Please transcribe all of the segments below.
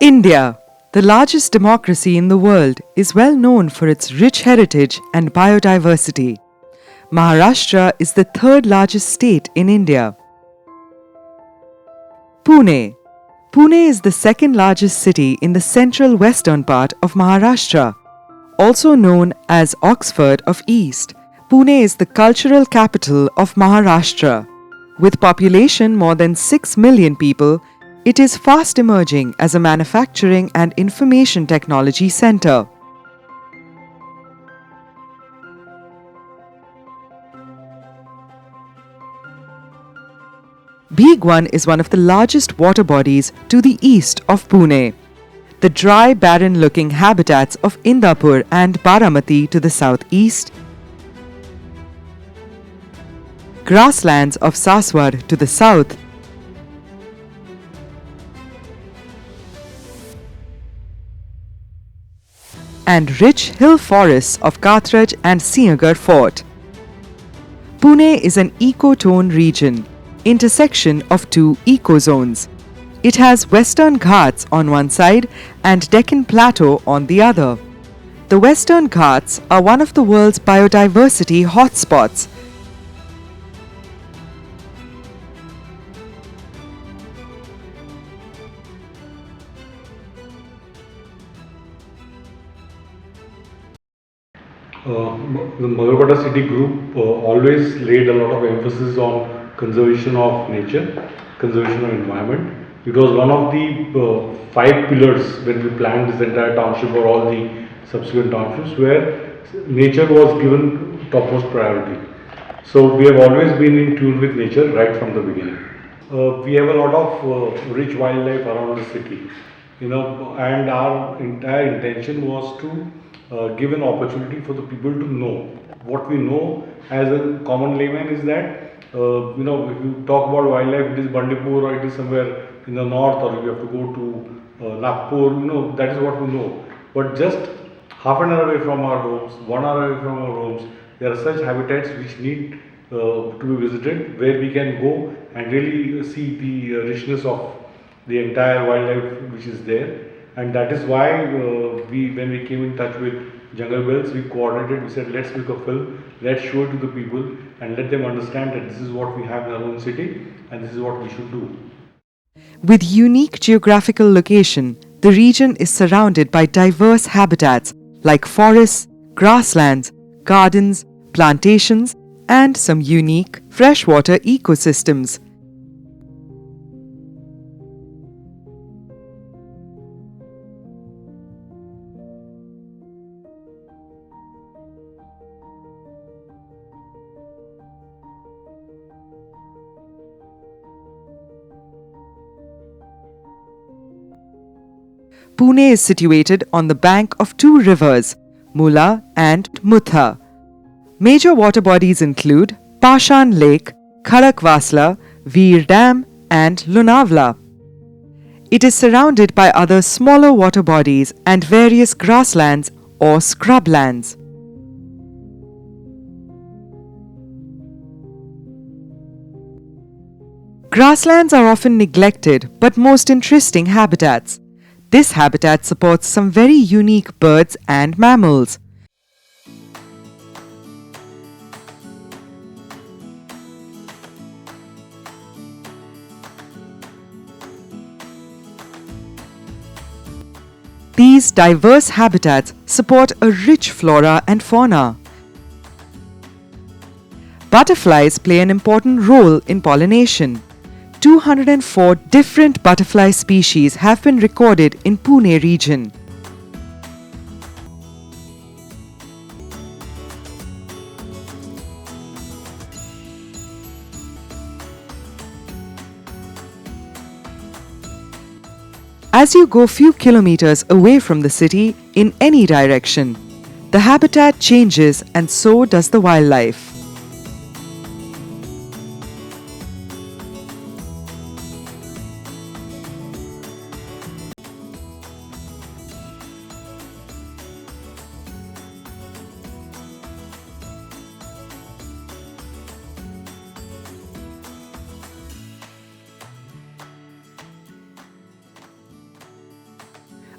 India, the largest democracy in the world, is well known for its rich heritage and biodiversity. Maharashtra is the third largest state in India. Pune. Pune is the second largest city in the central western part of Maharashtra. Also known as Oxford of East, Pune is the cultural capital of Maharashtra. With population more than 6 million people, it is fast emerging as a manufacturing and information technology center. Bhigwan is one of the largest water bodies to the east of Pune. The dry, barren-looking habitats of Indapur and Baramati to the southeast, grasslands of Saswad to the south, and rich hill forests of Kathraj and Sinhgarh Fort. Pune is an ecotone region, intersection of two ecozones. It has Western Ghats on one side and Deccan Plateau on the other. The Western Ghats are one of the world's biodiversity hotspots. The Magarpatta City Group always laid a lot of emphasis on conservation of nature, conservation of environment. It was one of the 5 pillars when we planned this entire township or all the subsequent townships, where nature was given topmost priority. So we have always been in tune with nature right from the beginning. We have a lot of rich wildlife around the city, and our entire intention was to give an opportunity for the people to know. What we know as a common layman is that if you talk about wildlife, it is Bandipur or it is somewhere in the north, or you have to go to Nagpur. That is what we know. But just half an hour away from our homes, 1 hour away from our homes, there are such habitats which need to be visited, where we can go and really see the richness of the entire wildlife which is there. And that is why when we came in touch with Jungle Bells, we coordinated, we said let's make a film, let's show it to the people and let them understand that this is what we have in our own city and this is what we should do. With unique geographical location, the region is surrounded by diverse habitats like forests, grasslands, gardens, plantations, and some unique freshwater ecosystems. Pune is situated on the bank of 2 rivers, Mula and Mutha. Major water bodies include Pashan Lake, Khadakwasla, Veer Dam, and Lunavla. It is surrounded by other smaller water bodies and various grasslands or scrublands. Grasslands are often neglected but most interesting habitats. This habitat supports some very unique birds and mammals. These diverse habitats support a rich flora and fauna. Butterflies play an important role in pollination. 204 different butterfly species have been recorded in Pune region. As you go few kilometers away from the city in any direction, the habitat changes and so does the wildlife.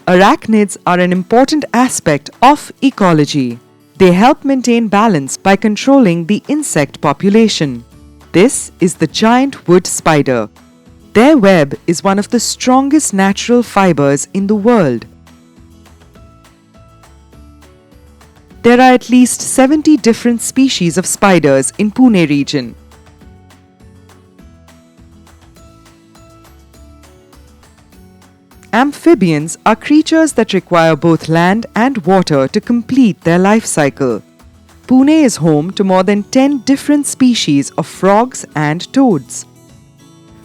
Arachnids are an important aspect of ecology. They help maintain balance by controlling the insect population. This is the giant wood spider. Their web is one of the strongest natural fibers in the world. There are at least 70 different species of spiders in Pune region. Amphibians are creatures that require both land and water to complete their life cycle. Pune is home to more than 10 different species of frogs and toads.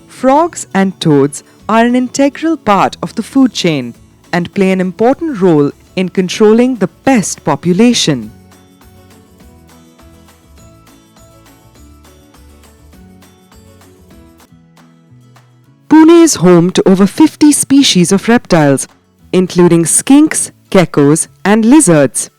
Frogs and toads are an integral part of the food chain and play an important role in controlling the pest population. Pune is home to over 50 species of reptiles, including skinks, geckos, and lizards.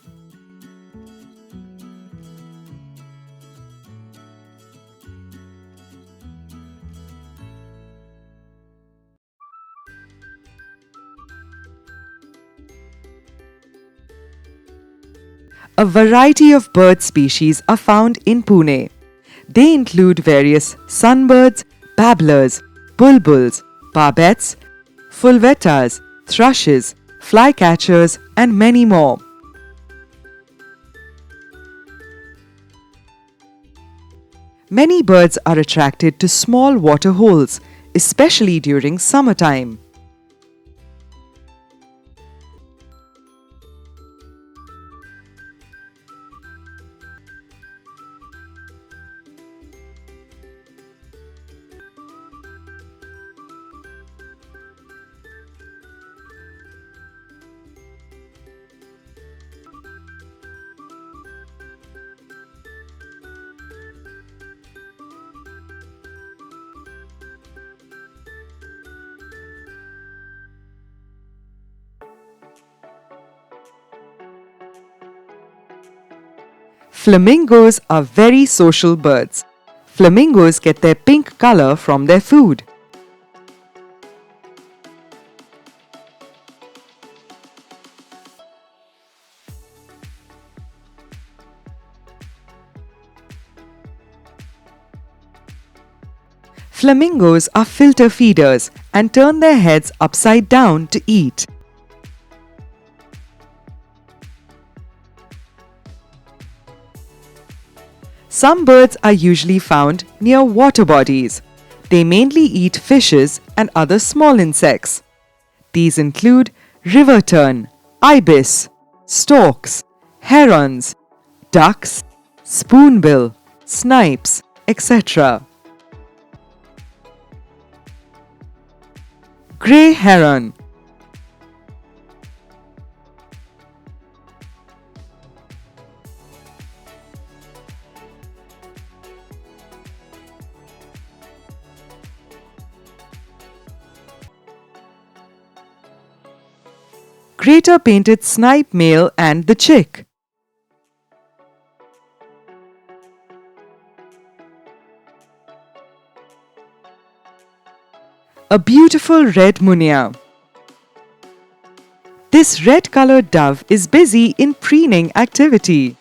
A variety of bird species are found in Pune. They include various sunbirds, babblers, bulbuls, barbets, fulvetas, thrushes, flycatchers, and many more. Many birds are attracted to small water holes, especially during summertime. Flamingos are very social birds. Flamingos get their pink color from their food. Flamingos are filter feeders and turn their heads upside down to eat. Some birds are usually found near water bodies. They mainly eat fishes and other small insects. These include river tern, ibis, storks, herons, ducks, spoonbill, snipes, etc. Grey heron. Greater painted snipe male and the chick. A beautiful red munia. This red-colored dove is busy in preening activity.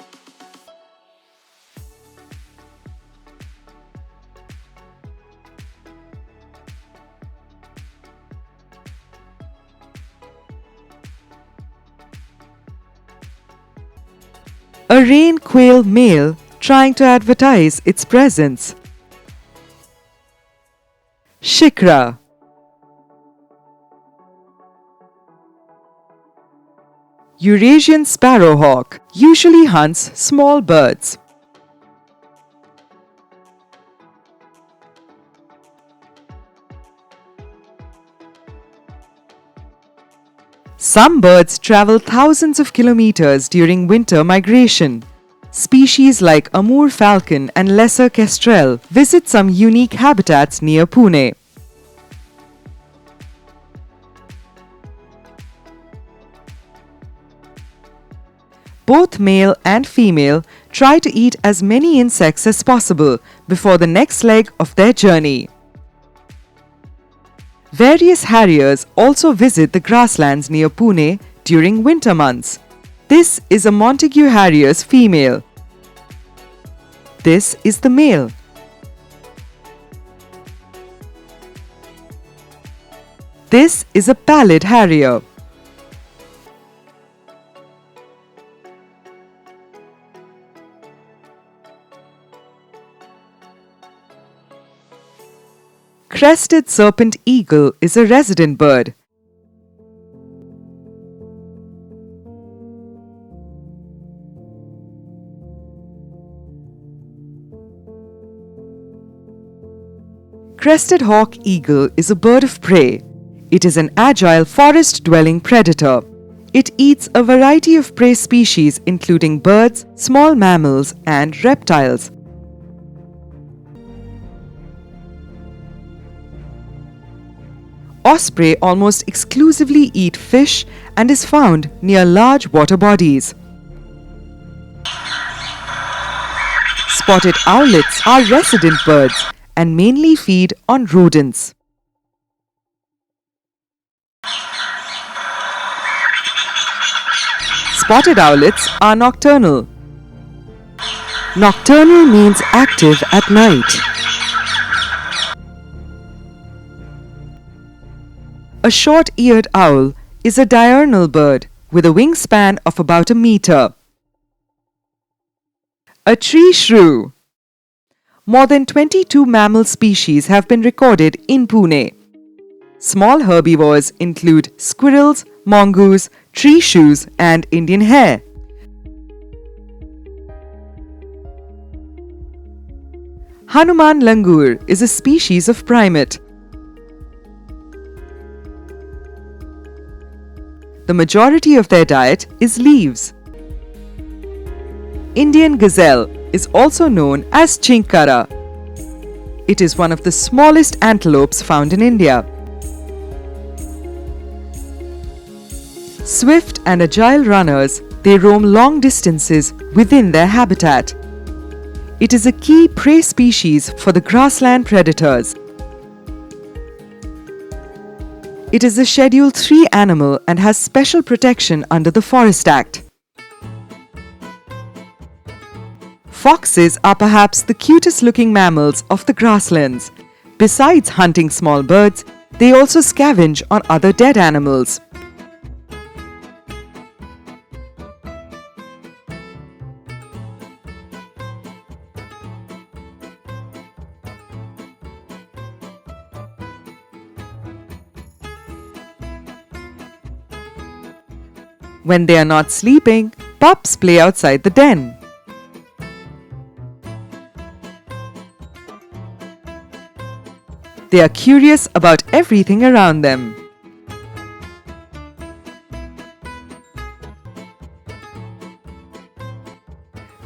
A rain quail male trying to advertise its presence. Shikra. Eurasian sparrowhawk usually hunts small birds. Some birds travel thousands of kilometers during winter migration. Species like Amur falcon and lesser kestrel visit some unique habitats near Pune. Both male and female try to eat as many insects as possible before the next leg of their journey. Various harriers also visit the grasslands near Pune during winter months. This is a Montague harrier's female. This is the male. This is a pallid harrier. Crested serpent eagle is a resident bird. Crested hawk eagle is a bird of prey. It is an agile forest-dwelling predator. It eats a variety of prey species including birds, small mammals and reptiles. Osprey almost exclusively eat fish and is found near large water bodies. Spotted owlets are resident birds and mainly feed on rodents. Spotted owlets are nocturnal. Nocturnal means active at night. A short-eared owl is a diurnal bird with a wingspan of about a meter. A tree shrew. More than 22 mammal species have been recorded in Pune. Small herbivores include squirrels, mongoose, tree shrews and Indian hare. Hanuman langur is a species of primate. The majority of their diet is leaves. Indian gazelle is also known as chinkara. It is one of the smallest antelopes found in India. Swift and agile runners, they roam long distances within their habitat. It is a key prey species for the grassland predators. It is a Schedule 3 animal and has special protection under the Forest Act. Foxes are perhaps the cutest looking mammals of the grasslands. Besides hunting small birds, they also scavenge on other dead animals. When they are not sleeping, pups play outside the den. They are curious about everything around them.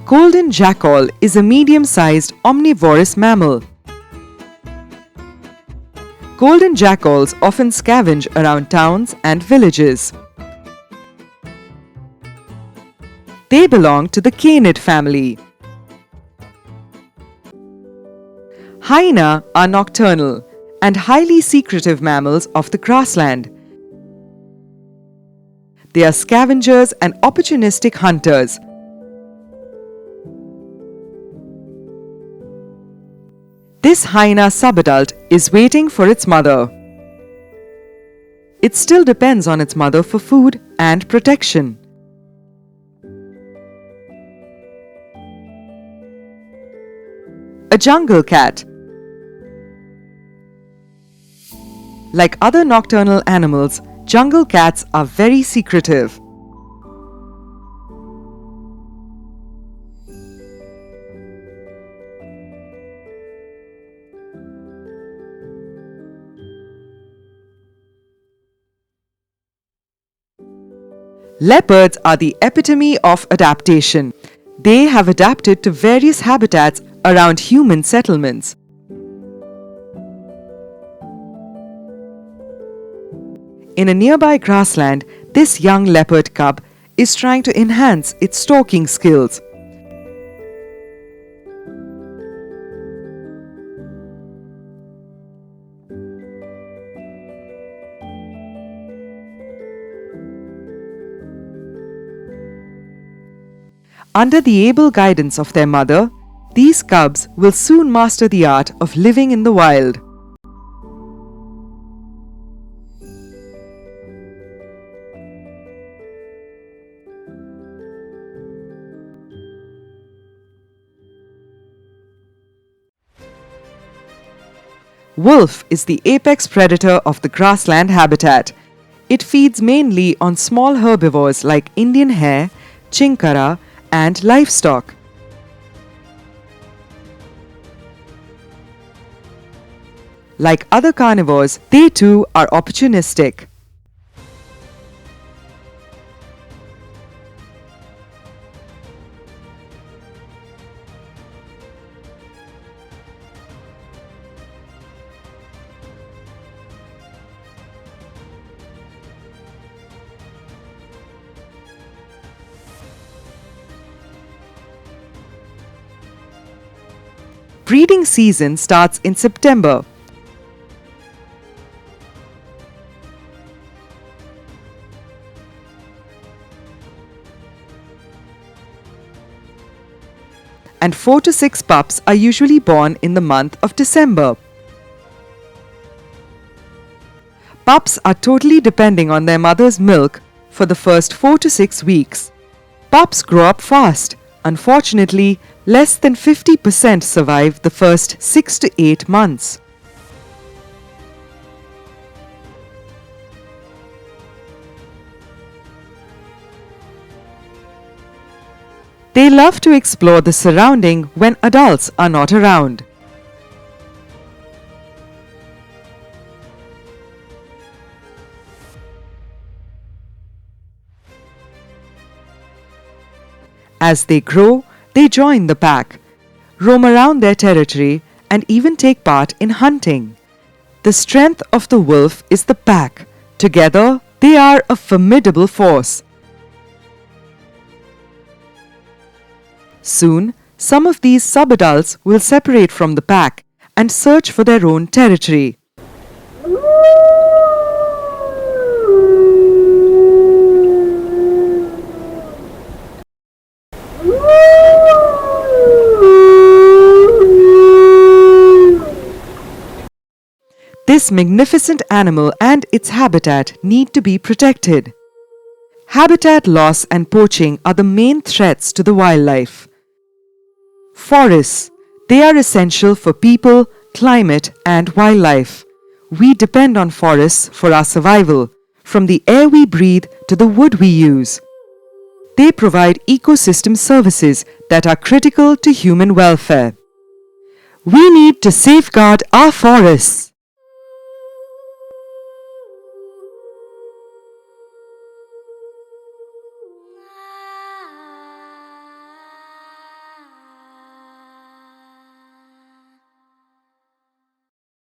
Golden jackal is a medium-sized omnivorous mammal. Golden jackals often scavenge around towns and villages. They belong to the canid family. Hyena are nocturnal and highly secretive mammals of the grassland. They are scavengers and opportunistic hunters. This hyena subadult is waiting for its mother. It still depends on its mother for food and protection. A jungle cat. Like other nocturnal animals, jungle cats are very secretive. Leopards are the epitome of adaptation. They have adapted to various habitats around human settlements. In a nearby grassland, this young leopard cub is trying to enhance its stalking skills. Under the able guidance of their mother, these cubs will soon master the art of living in the wild. Wolf is the apex predator of the grassland habitat. It feeds mainly on small herbivores like Indian hare, chinkara, and livestock. Like other carnivores, they too are opportunistic. Breeding season starts in September. And 4 to 6 pups are usually born in the month of December. Pups are totally depending on their mother's milk for the first 4 to 6 weeks. Pups grow up fast. Unfortunately, less than 50% survive the first 6 to 8 months. They love to explore the surrounding when adults are not around. As they grow, they join the pack, roam around their territory, and even take part in hunting. The strength of the wolf is the pack. Together, they are a formidable force. Soon, some of these subadults will separate from the pack and search for their own territory. This magnificent animal and its habitat need to be protected. Habitat loss and poaching are the main threats to the wildlife. Forests, they are essential for people, climate, and wildlife. We depend on forests for our survival, from the air we breathe to the wood we use. They provide ecosystem services that are critical to human welfare. We need to safeguard our forests.